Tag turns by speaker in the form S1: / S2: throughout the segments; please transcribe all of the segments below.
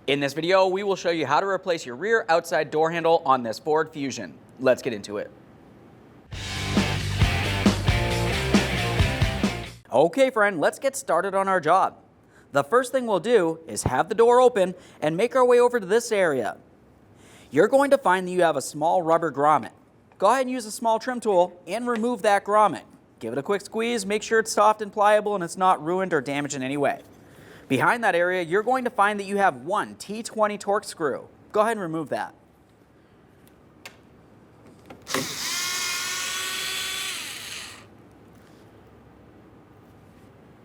S1: In this video, we will show you how to replace your rear outside door handle on this Ford Fusion. Let's get into it. Okay friend, let's get started on our job. The first thing we'll do is have the door open and make our way over to this area. You're going to find that you have a small rubber grommet. Go ahead and use a small trim tool and remove that grommet. Give it a quick squeeze, make sure it's soft and pliable and it's not ruined or damaged in any way. Behind that area, you're going to find that you have one T20 torque screw. Go ahead and remove that.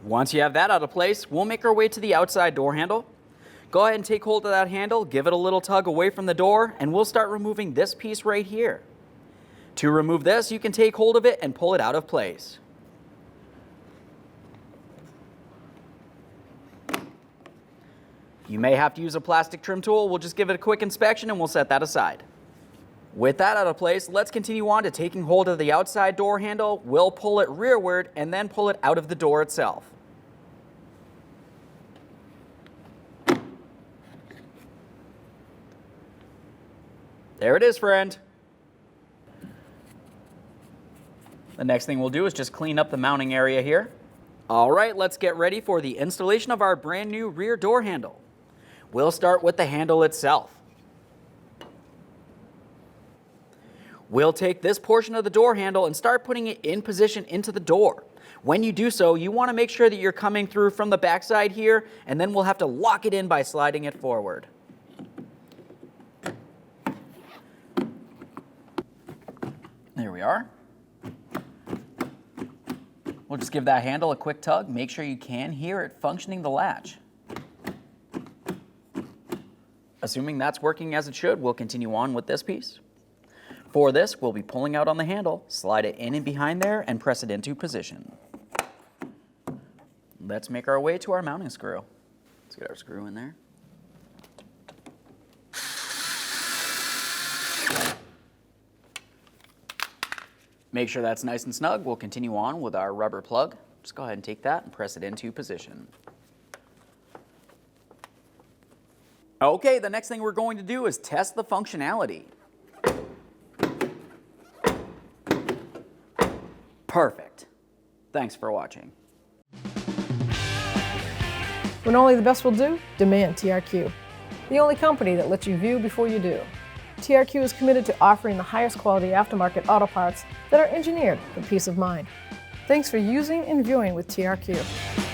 S1: Once you have that out of place, we'll make our way to the outside door handle. Go ahead and take hold of that handle, give it a little tug away from the door, and we'll start removing this piece right here. To remove this, you can take hold of it and pull it out of place. You may have to use a plastic trim tool. We'll just give it a quick inspection and we'll set that aside. With that out of place, let's continue on to taking hold of the outside door handle. We'll pull it rearward and then pull it out of the door itself. There it is, friend. The next thing we'll do is just clean up the mounting area here. All right, let's get ready for the installation of our brand new rear door handle. We'll start with the handle itself. We'll take this portion of the door handle and start putting it in position into the door. When you do so, you want to make sure that you're coming through from the backside here, and then we'll have to lock it in by sliding it forward. There we are. We'll just give that handle a quick tug. Make sure you can hear it functioning the latch. Assuming that's working as it should, we'll continue on with this piece. For this, we'll be pulling out on the handle, slide it in and behind there, and press it into position. Let's make our way to our mounting screw. Let's get our screw in there. Make sure that's nice and snug. We'll continue on with our rubber plug. Just go ahead and take that and press it into position. Okay, the next thing we're going to do is test the functionality. Perfect. Thanks for watching.
S2: When only the best will do, demand TRQ. The only company that lets you view before you do. TRQ is committed to offering the highest quality aftermarket auto parts that are engineered for peace of mind. Thanks for using and viewing with TRQ.